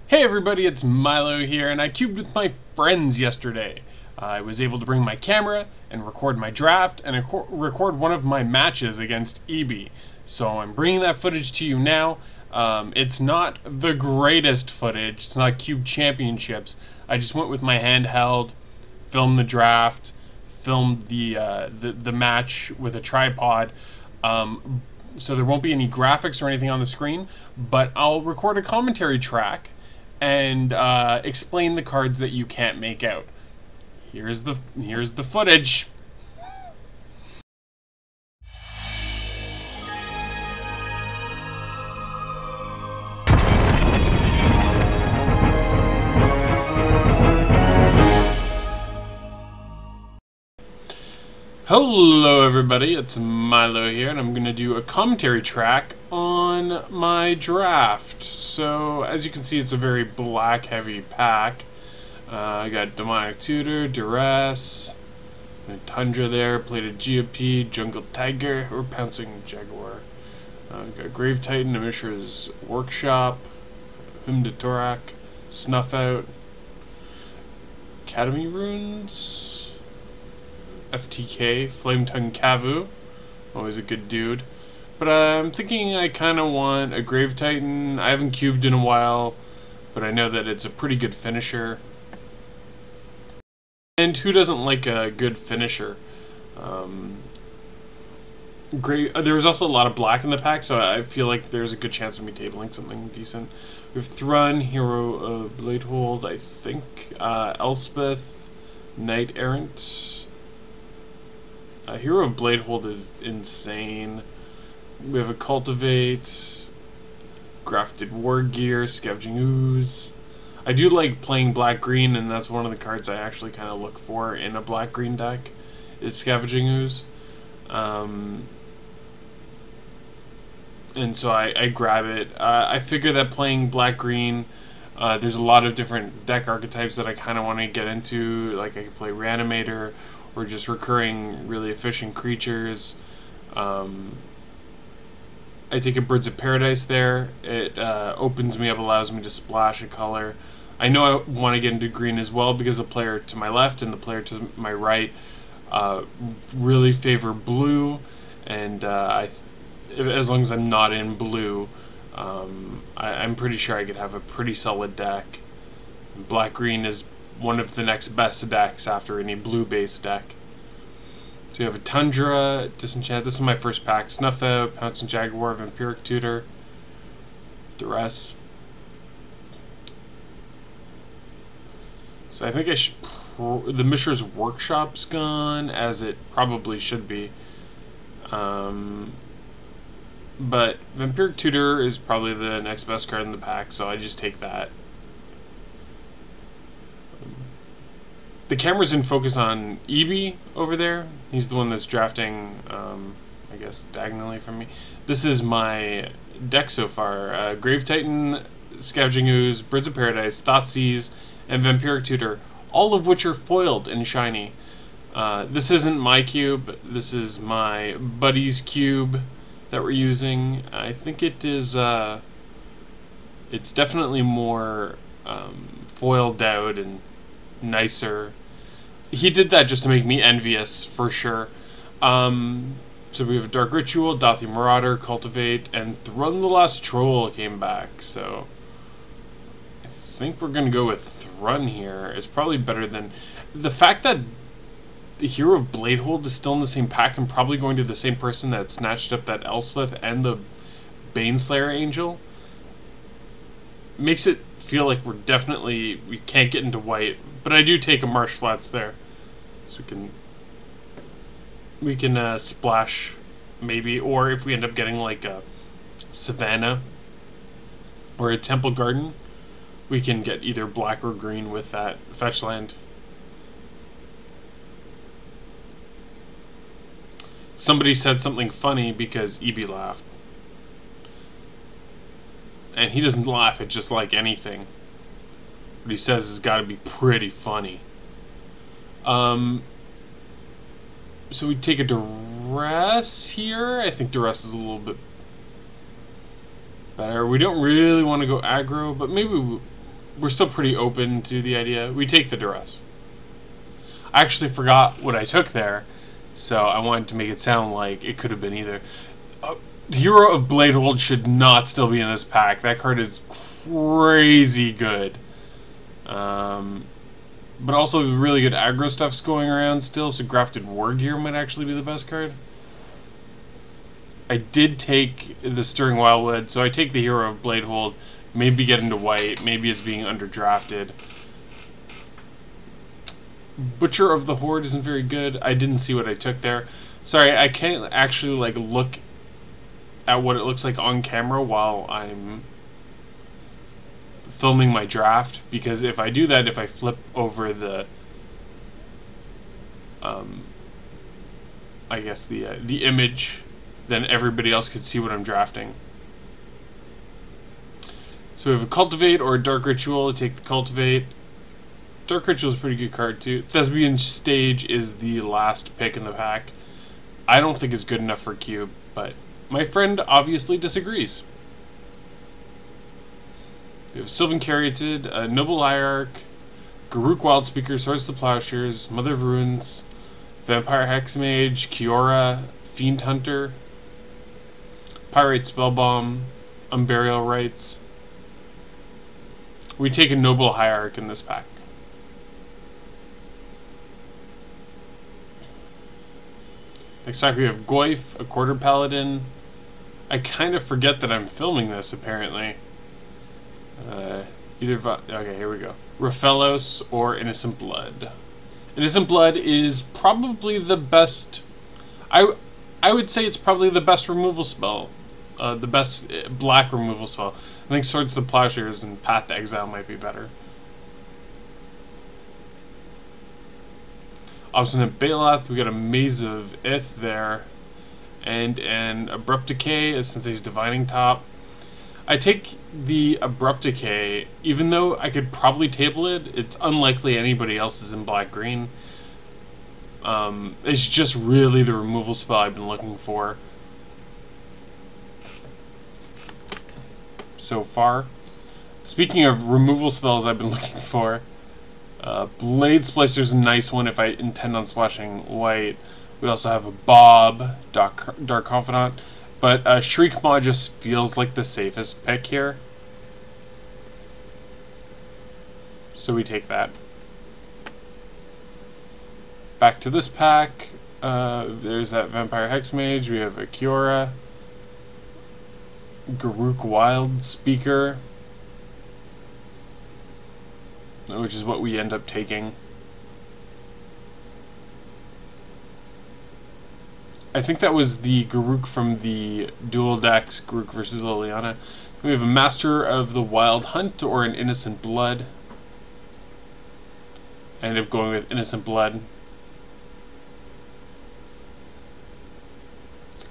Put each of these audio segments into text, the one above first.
Hey everybody, it's Milo here, and I cubed with my friends yesterday. I was able to bring my camera and record my draft and record one of my matches against EB. So I'm bringing that footage to you now. It's not the greatest footage, it's not Cube Championships. I just went with my handheld, filmed the draft, filmed the match with a tripod. So there won't be any graphics or anything on the screen, but I'll record a commentary track and explain the cards that you can't make out. Here's the footage. Hello everybody, it's Milo here, and I'm going to do a commentary track on my draft. So, as you can see, it's a very black heavy pack. I got Demonic Tutor, Duress, Tundra there, Plated GOP, Jungle Tiger, or Pouncing Jaguar. Got Grave Titan, Mishra's Workshop, Torak, Snuff Out, Academy Runes, FTK, Flame Tongue Kavu, always a good dude. But I'm thinking I kind of want a Grave Titan. I haven't cubed in a while, but I know that it's a pretty good finisher. And who doesn't like a good finisher? There was also a lot of black in the pack, so I feel like there's a good chance of me tabling something decent. We have Thrun, Hero of Bladehold, I think, Elspeth, Knight Errant. Hero of Bladehold is insane. We have a Cultivate, Grafted War Gear, Scavenging Ooze. I do like playing black-green, and that's one of the cards I actually kind of look for in a black-green deck, is Scavenging Ooze. And so I grab it. I figure that playing black-green, there's a lot of different deck archetypes that I kind of want to get into. Like I could play Reanimator, or just recurring really efficient creatures. I take a Birds of Paradise there. It opens me up, allows me to splash a color. I know I want to get into green as well because the player to my left and the player to my right really favor blue, and as long as I'm not in blue, I'm pretty sure I could have a pretty solid deck. Black-green is one of the next best decks after any blue-based deck. So you have a Tundra, Disenchant. This is my first pack. Snuff Out, Pouncing Jaguar, Vampiric Tutor, Duress. So I think I should. The Mishra's Workshop's gone, as it probably should be. But Vampiric Tutor is probably the next best card in the pack, so I just take that. The camera's in focus on EB over there. He's the one that's drafting, I guess, diagonally from me. This is my deck so far. Grave Titan, Scavenging Ooze, Birds of Paradise, Thoughtseize, and Vampiric Tutor, all of which are foiled and shiny. This isn't my cube. This is my buddy's cube that we're using. I think it is, it's definitely more foiled out and nicer. He did that just to make me envious, for sure. So we have Dark Ritual, Dathi Marauder, Cultivate, and Thrun the Last Troll came back. So I think we're gonna go with Thrun here. It's probably better than the fact that the Hero of Bladehold is still in the same pack and probably going to the same person that snatched up that Elspeth and the Baneslayer Angel. Makes it feel like we can't get into white, but I do take a Marsh Flats there, so we can splash maybe, or if we end up getting like a Savannah or a Temple Garden, we can get either black or green with that fetch land. Somebody said something funny because EB laughed. And he doesn't laugh at just like anything. What he says has got to be pretty funny. So we take a Duress here. I think Duress is a little bit better. We don't really want to go aggro, but maybe we're still pretty open to the idea. We take the duress. I actually forgot what I took there, so I wanted to make it sound like it could have been either. Hero of Bladehold should not still be in this pack. That card is crazy good. But also really good aggro stuff's going around still, so Grafted Wargear might actually be the best card. I did take the Stirring Wildwood, so I take the Hero of Bladehold, maybe get into white, maybe it's being underdrafted. Butcher of the Horde isn't very good. I didn't see what I took there. Sorry, I can't actually like look at what it looks like on camera while I'm filming my draft, because if I do that, if I flip over the I guess the image, then everybody else could see what I'm drafting. So we have a Cultivate or a Dark Ritual. Take the Cultivate. Dark Ritual is a pretty good card too. Thespian Stage is the last pick in the pack. I don't think it's good enough for Cube, but my friend obviously disagrees. We have Sylvan Caryatid, Noble Hierarch, Garruk Wildspeaker, Swords to Plowshares, Mother of Ruins, Vampire Hexmage, Kiora, Fiend Hunter, Pyrite Spellbomb, Unburial Rites. We take a Noble Hierarch in this pack. Next pack we have Goyf, a Quarter Paladin. I kind of forget that I'm filming this, apparently. Okay, here we go. Raphelos or Innocent Blood. Innocent Blood is probably the best. I would say it's probably the best removal spell. The best black removal spell. I think Swords to Plowshares and Path to Exile might be better. Obstinate Baloth, we got a Maze of Ith there, and an Abrupt Decay as Sensei's Divining Top. I take the Abrupt Decay, even though I could probably table it, it's unlikely anybody else is in black-green. It's just really the removal spell I've been looking for so far. Speaking of removal spells I've been looking for, Blade Splicer's a nice one if I intend on splashing white. We also have a Bob, Dark Confidant, but Shriek Maw just feels like the safest pick here. So we take that. Back to this pack, there's that Vampire Hexmage, we have a Kiora, Garruk Wildspeaker, which is what we end up taking. I think that was the Garruk from the dual decks, Garruk versus Liliana. We have a Master of the Wild Hunt or an Innocent Blood. I ended up going with Innocent Blood.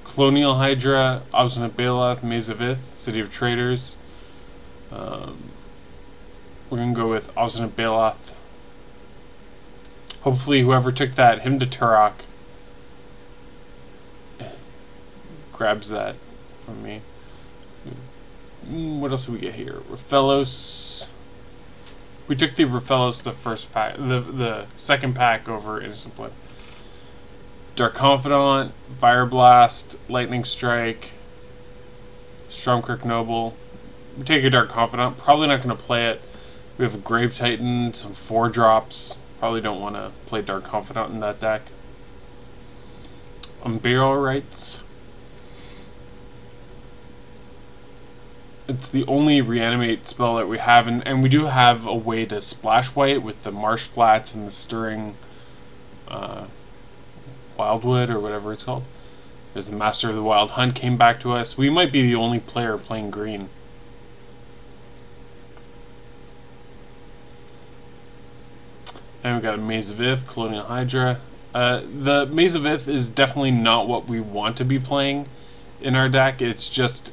Colonial Hydra, Obstinate Baloth, Maze of Ith, City of Traders. We're going to go with Obstinate Baloth. Hopefully whoever took that, him to Turok, grabs that from me. What else do we get here? Raphelos. We took the Raphelos the first pack, the second pack over Innocent Blood. Dark Confidant, Fire Blast, Lightning Strike, Stormkirk Noble. We take a Dark Confidant. Probably not going to play it. We have a Grave Titan, some 4-drops. Probably don't want to play Dark Confidant in that deck. Unburial Rites. It's the only reanimate spell that we have, and we do have a way to splash white with the Marsh Flats and the Stirring Wildwood, or whatever it's called. There's the Master of the Wild Hunt came back to us. We might be the only player playing green. And we got a Maze of Ith, Colonial Hydra. The Maze of Ith is definitely not what we want to be playing in our deck. It's just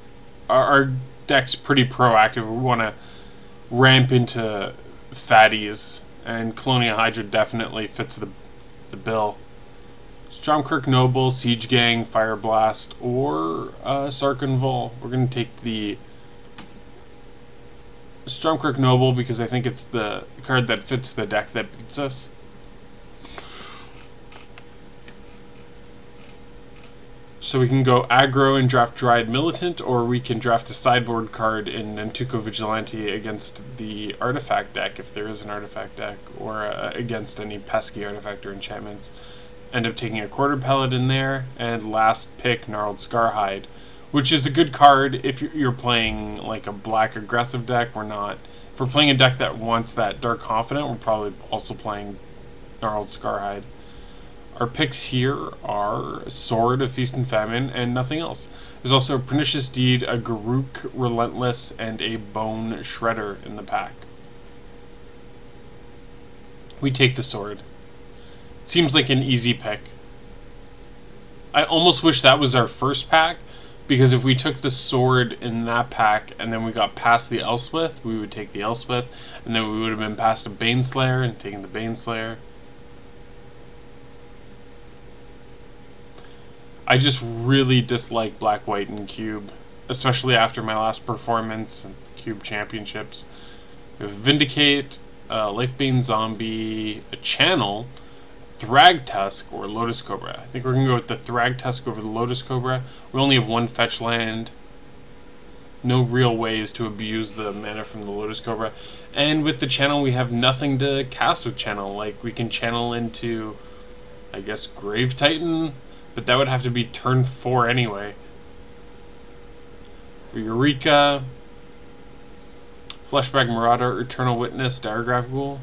our deck's pretty proactive. We want to ramp into fatties, and Colonial Hydra definitely fits the bill. Stormkirk Noble, Siege Gang, Fire Blast, or Sarkhan Vol. We're going to take the Stormkirk Noble because I think it's the card that fits the deck that beats us. So we can go aggro and draft Dryad Militant, or we can draft a sideboard card in Nantuko Vigilante against the artifact deck, if there is an artifact deck, or against any pesky artifact or enchantments. End up taking a Quarter Pellet in there, and last pick Gnarled Scarhide, which is a good card if you're playing like a black aggressive deck. We're not. If we're playing a deck that wants that Dark Confidant, we're probably also playing Gnarled Scarhide. Our picks here are Sword of Feast and Famine and nothing else. There's also a Pernicious Deed, a Garruk Relentless, and a Bone Shredder in the pack. We take the Sword. Seems like an easy pick. I almost wish that was our first pack, because if we took the Sword in that pack and then we got past the Elspeth, we would take the Elspeth, and then we would have been past a Baneslayer and taken the Baneslayer. I just really dislike Black, White, and Cube, especially after my last performance in Cube Championships. We have Vindicate, Lifebane Zombie, a Channel, Thragtusk, or Lotus Cobra. I think we're going to go with the Thragtusk over the Lotus Cobra. We only have one fetch land. No real ways to abuse the mana from the Lotus Cobra. And with the Channel, we have nothing to cast with Channel. Like, we can channel into, I guess, Grave Titan, but that would have to be turn 4 anyway. For Eureka, Fleshback Marauder, Eternal Witness, Diregraph Ghoul.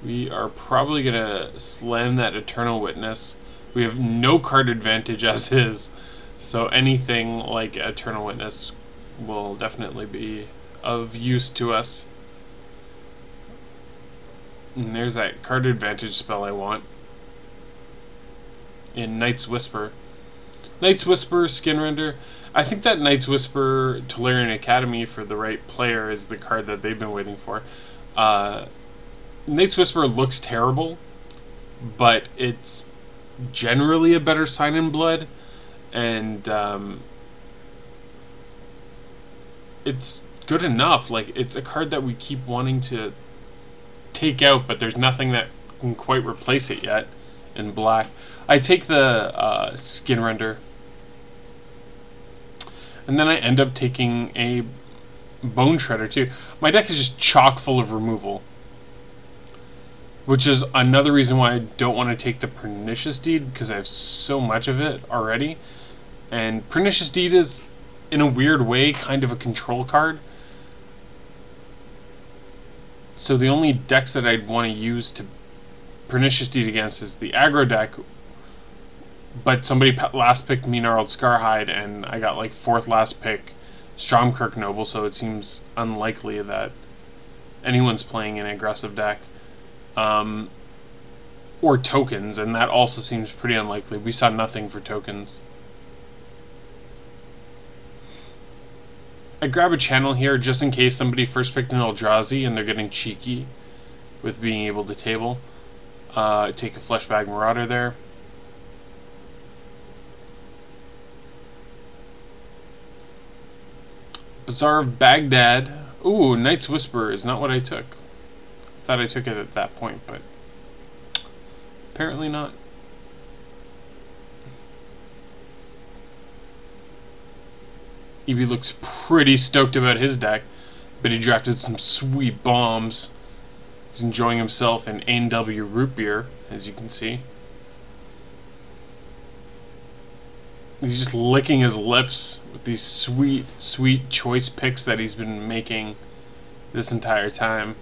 We are probably going to slam that Eternal Witness. We have no card advantage as is, so anything like Eternal Witness will definitely be of use to us. And there's that card advantage spell I want in Night's Whisper. Night's Whisper, Skinrender. I think that Night's Whisper Tolarian Academy for the right player is the card that they've been waiting for. Night's Whisper looks terrible, but it's generally a better Sign in Blood, and it's good enough. Like, it's a card that we keep wanting to take out, but there's nothing that can quite replace it yet in black. I take the Skinrender, and then I end up taking a Bone Shredder too. My deck is just chock full of removal, which is another reason why I don't want to take the Pernicious Deed, because I have so much of it already. And Pernicious Deed is, in a weird way, kind of a control card. So the only decks that I'd want to use to Pernicious Deed against is the aggro deck, but somebody last picked me Gnarled Scarhide, and I got like 4th last pick Stormkirk Noble, so it seems unlikely that anyone's playing an aggressive deck. Or tokens, and that also seems pretty unlikely. We saw nothing for tokens. I grab a Channel here just in case somebody first picked an Eldrazi and they're getting cheeky with being able to table. Take a Fleshbag Marauder there. Bazaar of Baghdad. Ooh, Night's Whisper is not what I took. I thought I took it at that point, but apparently not. EB looks pretty stoked about his deck, but he drafted some sweet bombs. He's enjoying himself in A&W Root Beer, as you can see. He's just licking his lips with these sweet, sweet choice picks that he's been making this entire time.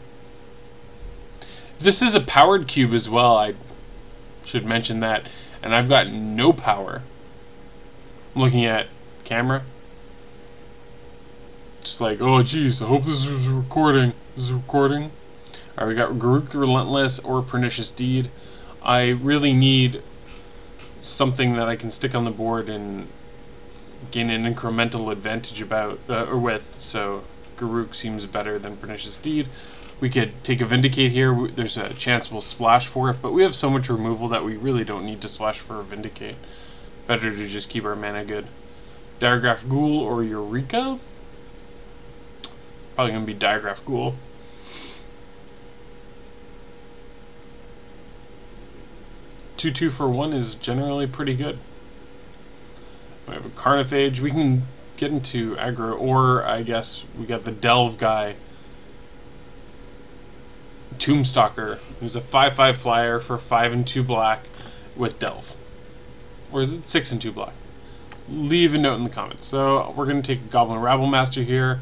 This is a powered cube as well, I should mention that. And I've got no power. I'm looking at camera. Just like, oh geez, I hope this is recording. This is recording. Alright, we got Garruk Relentless or Pernicious Deed. I really need something that I can stick on the board and gain an incremental advantage about or with. So Garruk seems better than Pernicious Deed. We could take a Vindicate here. There's a chance we'll splash for it, but we have so much removal that we really don't need to splash for a Vindicate. Better to just keep our mana good. Diregraph Ghoul or Eureka. Probably going to be Diagraph Ghoul. Two for 1 is generally pretty good. We have a Carnophage. We can get into aggro, or I guess we got the Delve guy. Tombstalker, who's a 5/5 flyer for 5 and 2 black with Delve. Or is it 6 and 2 black? Leave a note in the comments. So we're going to take Goblin Rabble Master here,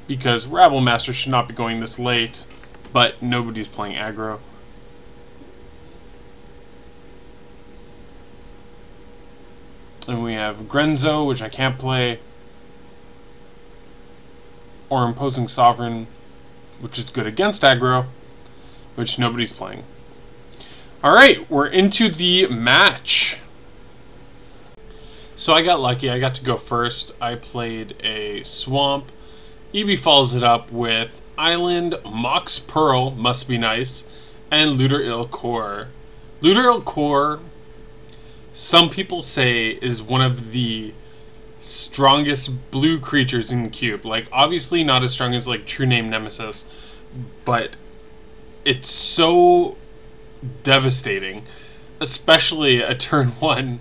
because Rabble Master should not be going this late, but nobody's playing aggro. And we have Grenzo, which I can't play, or Imposing Sovereign, which is good against aggro, which nobody's playing. Alright, we're into the match. So I got lucky. I got to go first. I played a Swamp. EB follows it up with Island, Mox Pearl, must be nice, and Looter Il Core. Looter Il Core, some people say, is one of the strongest blue creatures in the cube. Like, obviously not as strong as, like, True Name Nemesis, but it's so devastating, especially at turn 1.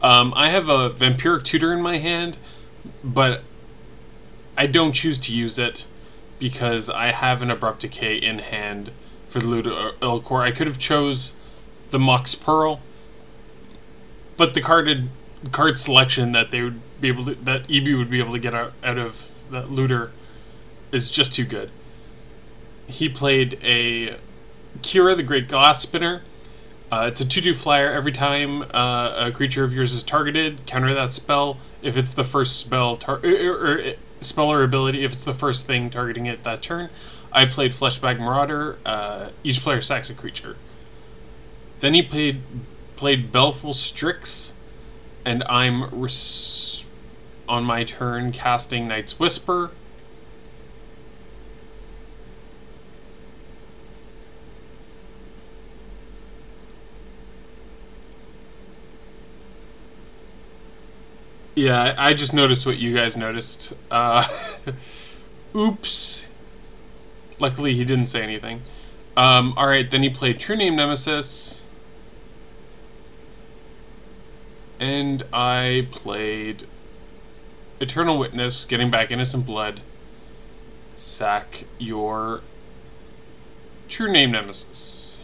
I have a Vampiric Tutor in my hand, but I don't choose to use it because I have an Abrupt Decay in hand for the Looter Il Core. I could have chose the Mox Pearl, but the card selection that they would be able to, that EB would be able to get out of that Looter is just too good. He played a Kira, the Great Glass Spinner. It's a 2/2 flyer. Every time a creature of yours is targeted, counter that spell. If it's the first spell spell or ability, if it's the first thing targeting it that turn. I played Fleshbag Marauder. Each player sacks a creature. Then he played Baleful Strix, and I'm on my turn casting Night's Whisper. Yeah, I just noticed what you guys noticed. Oops. Luckily, he didn't say anything. Alright, then he played True Name Nemesis. And I played Eternal Witness, getting back Innocent Blood. Sack your True Name Nemesis.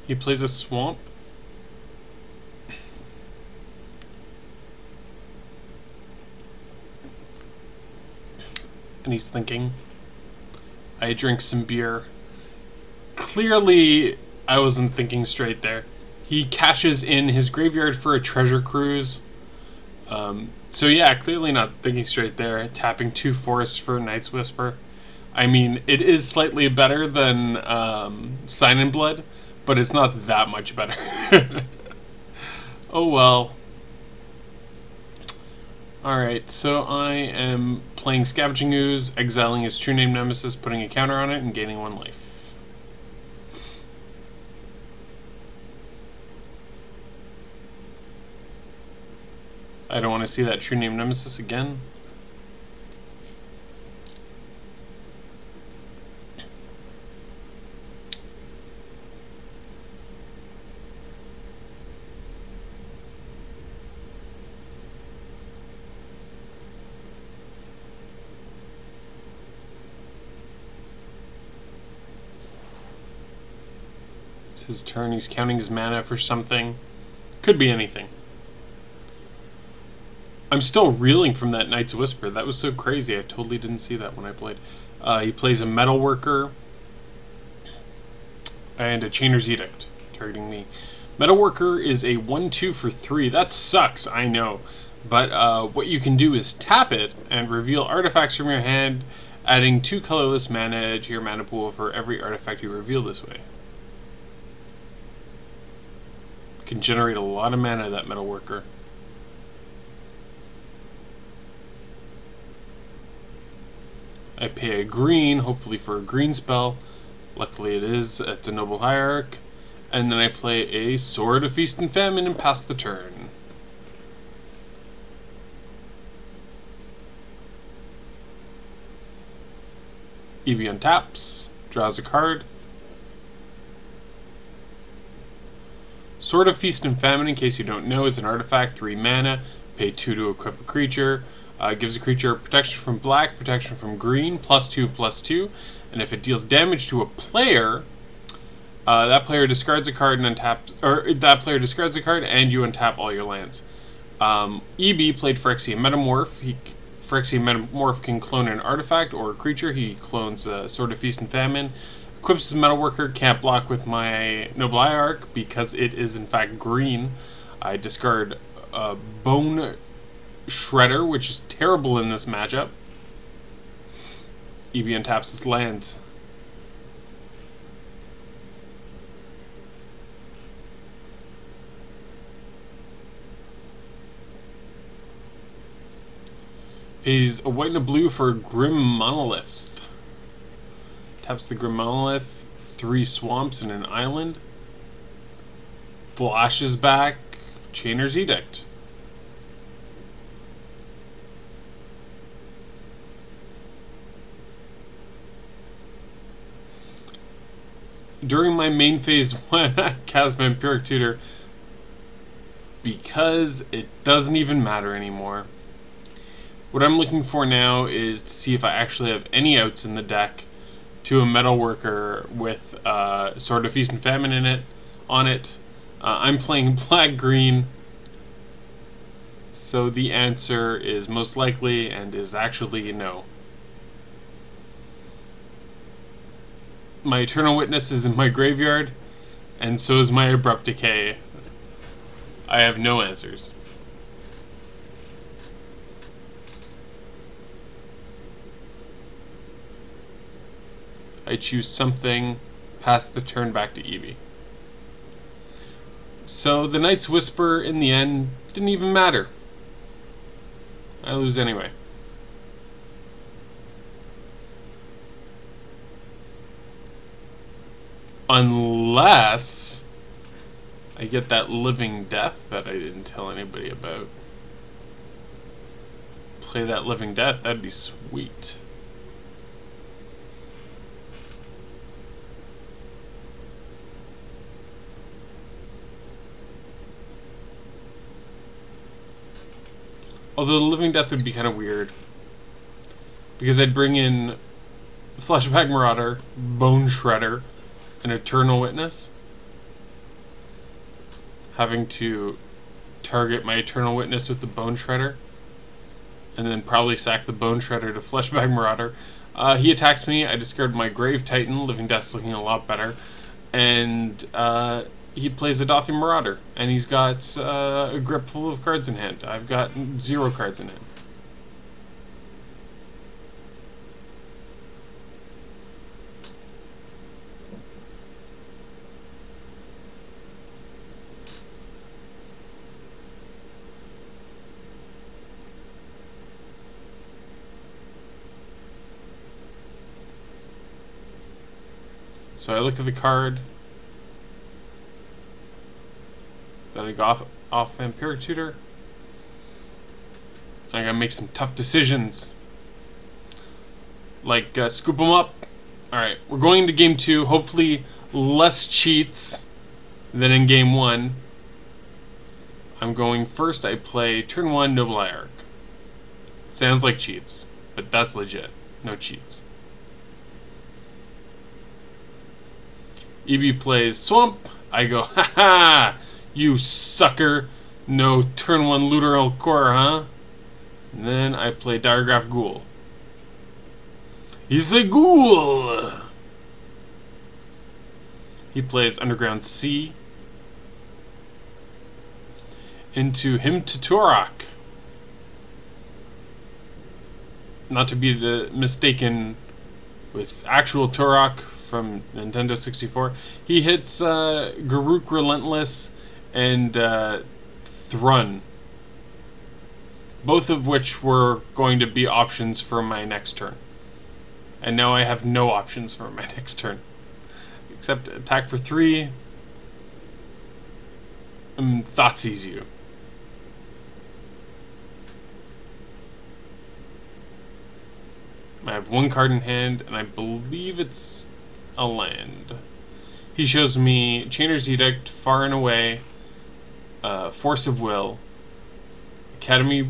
He plays a Swamp. And he's thinking. I drink some beer. Clearly, I wasn't thinking straight there. He cashes in his graveyard for a Treasure Cruise. So yeah, clearly not thinking straight there. Tapping 2 forests for Night's Whisper. I mean, it is slightly better than Sign in Blood, but it's not that much better. Oh well. Alright, so I am playing Scavenging Ooze, exiling his True Name Nemesis, putting a counter on it, and gaining 1 life. I don't want to see that True Name Nemesis again. It's his turn. He's counting his mana for something. Could be anything. I'm still reeling from that Night's Whisper. That was so crazy. I totally didn't see that when I played. He plays a Metalworker and a Chainer's Edict, targeting me. Metalworker is a 1/2 for 3. That sucks, I know. But what you can do is tap it and reveal artifacts from your hand, adding 2 colorless mana to your mana pool for every artifact you reveal this way. Can generate a lot of mana, that Metalworker. I pay a green, hopefully for a green spell. Luckily it is. It's a Noble Hierarch. And then I play a Sword of Feast and Famine and pass the turn. EB untaps, draws a card. Sword of Feast and Famine, in case you don't know, is an artifact, 3 mana, pay 2 to equip a creature. Gives a creature protection from black, protection from green, +2/+2, and if it deals damage to a player, that player discards a card and untaps, or that player discards a card and you untap all your lands. EB played Phyrexian Metamorph. Phyrexian Metamorph can clone an artifact or a creature. He clones Sword of Feast and Famine. Equips his Metalworker, can't block with my Noble Hierarch because it is in fact green. I discard Bone Shredder, which is terrible in this matchup. EB untaps his lands. Pays a white and a blue for a Grim Monolith. Taps the Grim Monolith, 3 swamps and an island. Flashes back Chainer's Edict. During my main phase 1, I cast Vampiric Tutor because it doesn't even matter anymore. What I'm looking for now is to see if I actually have any outs in the deck to a Metalworker with Sword of Feast and Famine on it. I'm playing black-green, so the answer is most likely and is actually no. My Eternal Witness is in my graveyard, and so is my Abrupt Decay. I have no answers. I choose something, pass the turn back to Eevee. So the Night's Whisper in the end didn't even matter. I lose anyway. Unless I get that Living Death that I didn't tell anybody about. Play that Living Death, that'd be sweet. Although the Living Death would be kind of weird. Because I'd bring in Fleshbag Marauder, Bone Shredder, an Eternal Witness. Having to target my Eternal Witness with the Bone Shredder. And then probably sack the Bone Shredder to Fleshbag Marauder. He attacks me, I discard my Grave Titan, Living Death's looking a lot better. And he plays a Dothian Marauder. And he's got a grip full of cards in hand. I've got 0 cards in hand. So I look at the card that I got off Vampiric Tutor. I gotta make some tough decisions. Like, scoop them up. Alright, we're going into game 2. Hopefully less cheats than in game 1. I'm going first. I play turn 1 Noble Hierarch. Sounds like cheats, but that's legit. No cheats. EB plays Swamp. I go, haha, you sucker. No turn 1 Looter Core, huh? And then I play Diregraph Ghoul. He's a ghoul. He plays Underground Sea. Into him to Turok. Not to be mistaken with actual Turok from Nintendo 64. He hits Garruk Relentless and Thrun. Both of which were going to be options for my next turn. And now I have no options for my next turn. Except attack for 3. Thoughtseize you. I have one card in hand, and I believe it's a land. He shows me Chainer's Edict, Far and Away, Force of Will, Academy...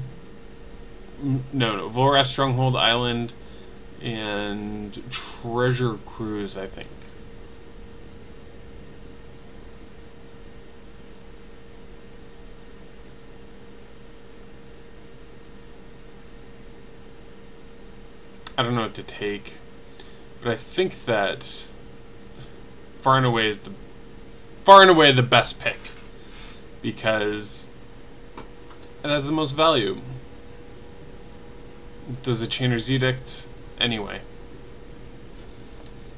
No, Volrath Stronghold Island, and Treasure Cruise, I think. I don't know what to take, but I think that far and away the best pick because it has the most value. It does a Chainer's Edict anyway,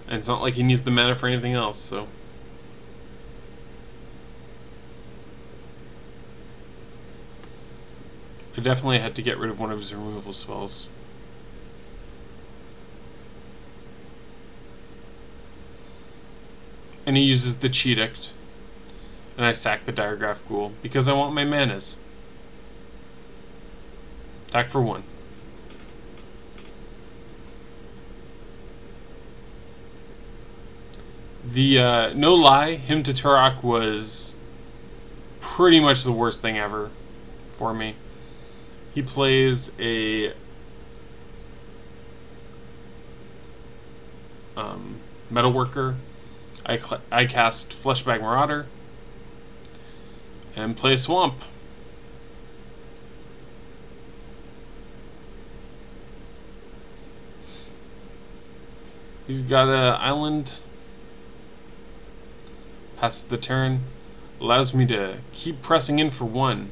and it's not like he needs the mana for anything else. So I definitely had to get rid of one of his removal spells. And he uses the Edict, and I sack the Diregraph Ghoul because I want my manas. Attack for 1. The no lie, him to Turok was pretty much the worst thing ever for me. He plays a Metalworker. I cast Fleshbag Marauder and play Swamp. He's got an island. Passes the turn. Allows me to keep pressing in for 1.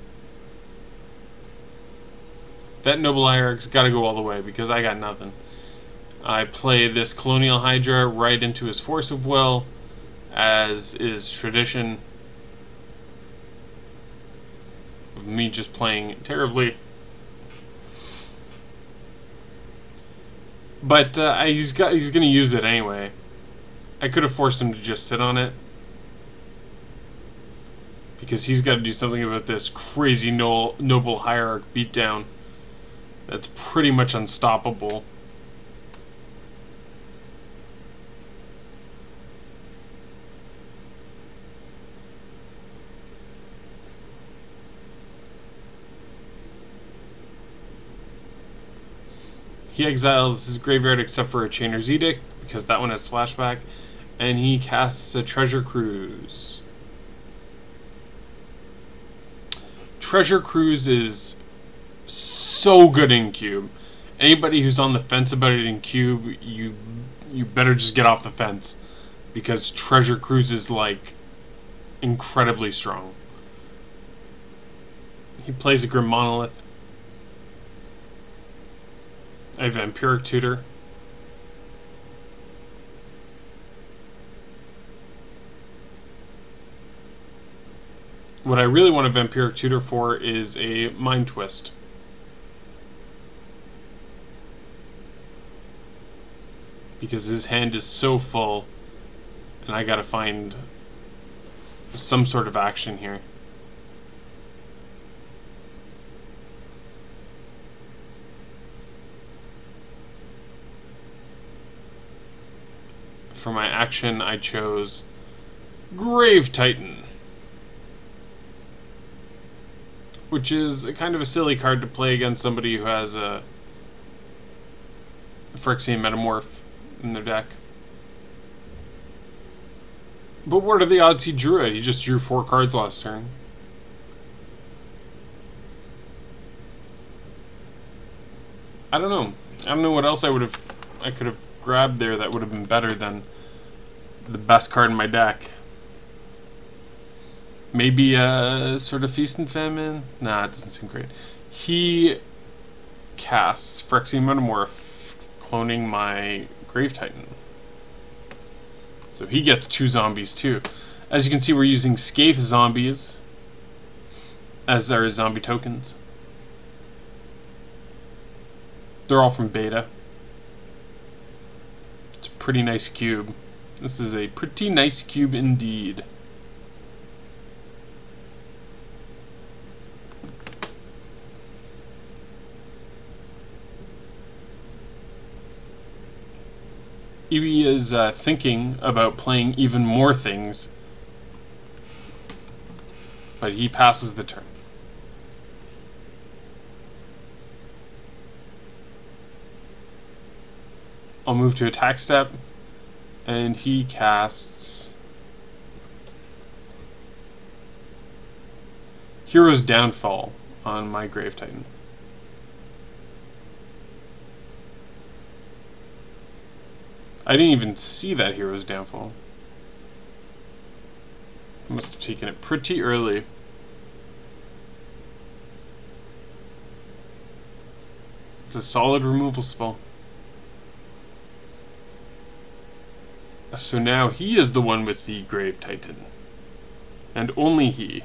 That Noble Hierarch's got to go all the way because I got nothing. I play this Colonial Hydra right into his Force of Will, as is tradition of me just playing terribly. But he's going to use it anyway. I could have forced him to just sit on it, because he's got to do something about this crazy Noble Hierarch beatdown that's pretty much unstoppable. He exiles his graveyard except for a Chainer's Edict, because that one has flashback, and he casts a Treasure Cruise. Treasure Cruise is so good in Cube. Anybody who's on the fence about it in Cube, you better just get off the fence, because Treasure Cruise is like incredibly strong. He plays a Grim Monolith. I have Vampiric Tutor. What I really want a Vampiric Tutor for is a Mind Twist. Because his hand is so full, and I gotta find some sort of action here. For my action, I chose Grave Titan, which is a kind of a silly card to play against somebody who has a Phyrexian Metamorph in their deck. But what are the odds he drew it? He just drew 4 cards last turn. I don't know. I don't know what else I could have grabbed there that would have been better than the best card in my deck. Maybe a sort of Feast and Famine? Nah, it doesn't seem great. He casts Phyrexian Metamorph, cloning my Grave Titan. So he gets 2 zombies too. As you can see, we're using Scathe zombies as our zombie tokens. They're all from beta. It's a pretty nice cube. This is a pretty nice cube indeed. EB is thinking about playing even more things, but he passes the turn. I'll move to attack step, and he casts Hero's Downfall on my Grave Titan. I didn't even see that Hero's Downfall. I must have taken it pretty early. It's a solid removal spell. So now he is the one with the Grave Titan. And only he.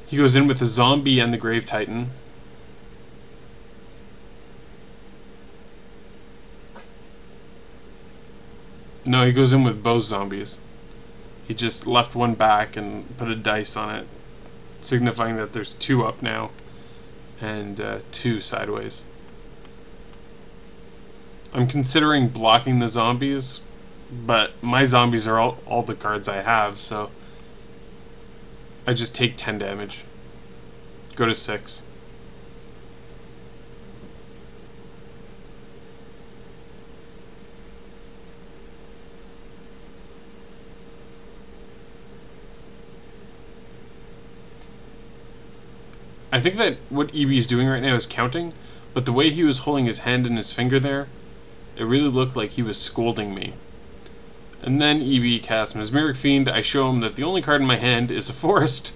He goes in with a zombie and the Grave Titan. No, he goes in with both zombies. He just left one back and put a dice on it, signifying that there's 2 up now and 2 sideways. I'm considering blocking the zombies, but my zombies are all the cards I have, so I just take 10 damage. Go to 6. I think that what EB is doing right now is counting, but the way he was holding his hand and his finger there, it really looked like he was scolding me. And then EB casts Mesmeric Fiend. I show him that the only card in my hand is a forest.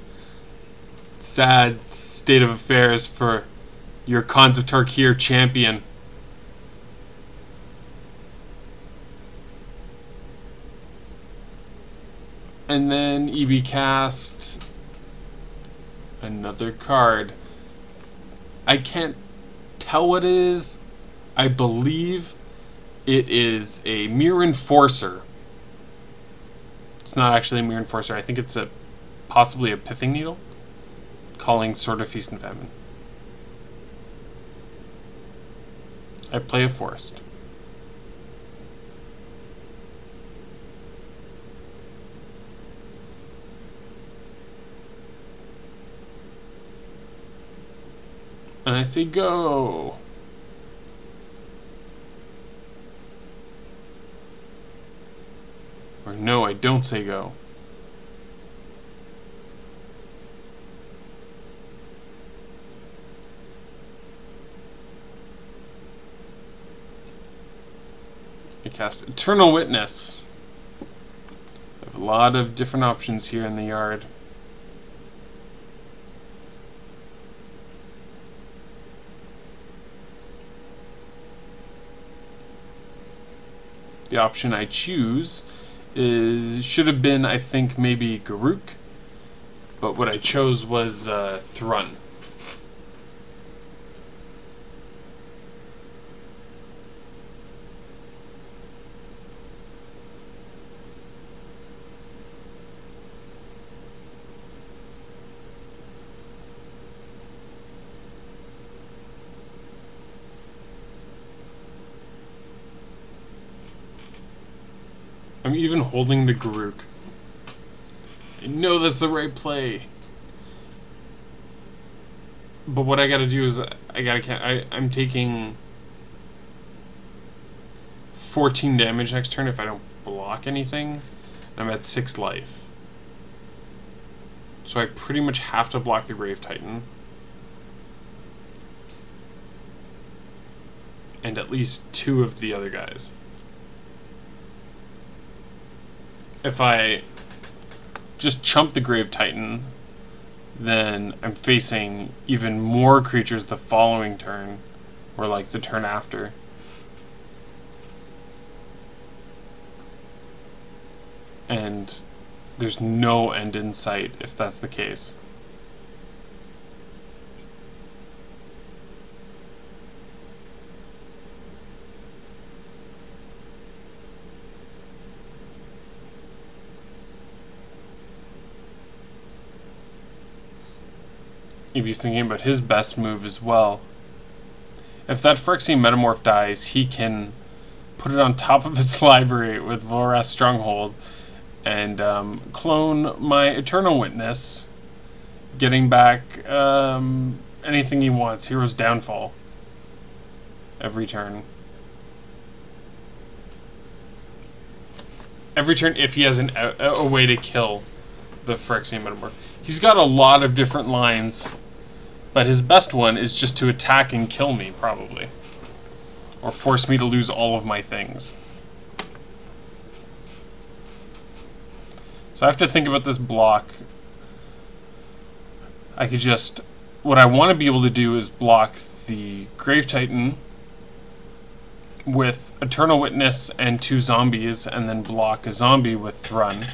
Sad state of affairs for your Khans of Tarkir champion. And then EB cast another card. I can't tell what it is. I believe it is a Mere Enforcer. It's not actually a Mere Enforcer. I think it's possibly a Pithing Needle, calling Sword of Feast and Famine. I play a forest. And I say go. Or no, I don't say go. I cast Eternal Witness. I have a lot of different options here in the yard. The option I choose should have been, I think, maybe Garruk, but what I chose was Thrun. I'm even holding the Garruk. I know that's the right play. But what I gotta do is I'm taking 14 damage next turn if I don't block anything. I'm at 6 life. So I pretty much have to block the Grave Titan. And at least 2 of the other guys. If I just chump the Grave Titan, then I'm facing even more creatures the following turn, or like the turn after. And there's no end in sight if that's the case. If he's thinking about his best move as well. If that Phyrexian Metamorph dies, he can put it on top of his library with Vorath Stronghold and clone my Eternal Witness, getting back anything he wants. Hero's Downfall every turn. Every turn if he has a way to kill the Phyrexian Metamorph. He's got a lot of different lines, but his best one is just to attack and kill me, probably. Or force me to lose all of my things. So I have to think about this block. I could just... What I want to be able to do is block the Grave Titan with Eternal Witness and 2 zombies, and then block a zombie with Thrun.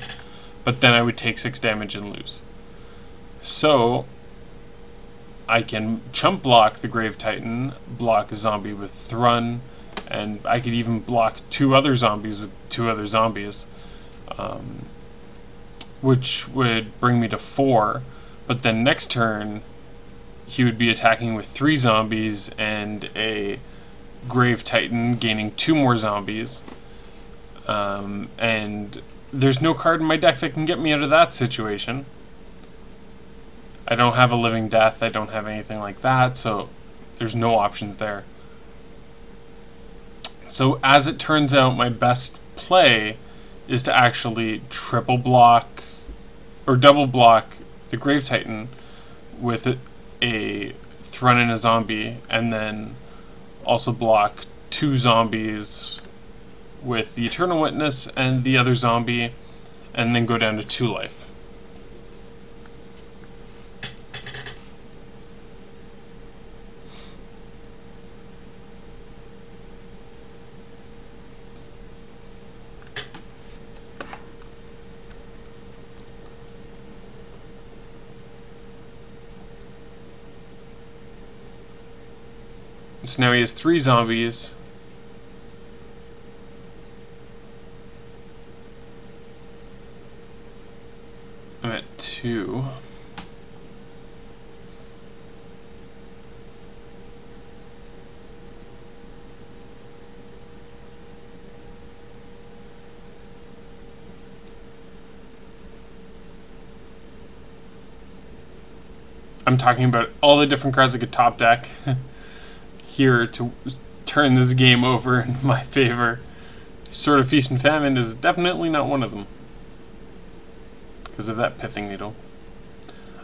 But then I would take 6 damage and lose. So I can chump block the Grave Titan, block a zombie with Thrun, and I could even block 2 other zombies with 2 other zombies, which would bring me to 4. But then next turn, he would be attacking with 3 zombies and a Grave Titan, gaining 2 more zombies. And there's no card in my deck that can get me out of that situation. I don't have a Living Death, I don't have anything like that, so there's no options there. So as it turns out, my best play is to actually triple block or double block the Grave Titan with a Thrun and a zombie, and then also block 2 zombies with the Eternal Witness and the other zombie, and then go down to 2 life. So now he has 3 zombies. I'm at 2. I'm talking about all the different cards I could top deck here to turn this game over in my favor. Sword of Feast and Famine is definitely not one of them, because of that Pithing Needle.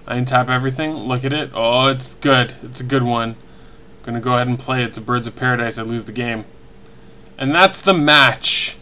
I untap everything, look at it. Oh, it's good. It's a good one. Gonna go ahead and play it. It's a Birds of Paradise. I lose the game. And that's the match.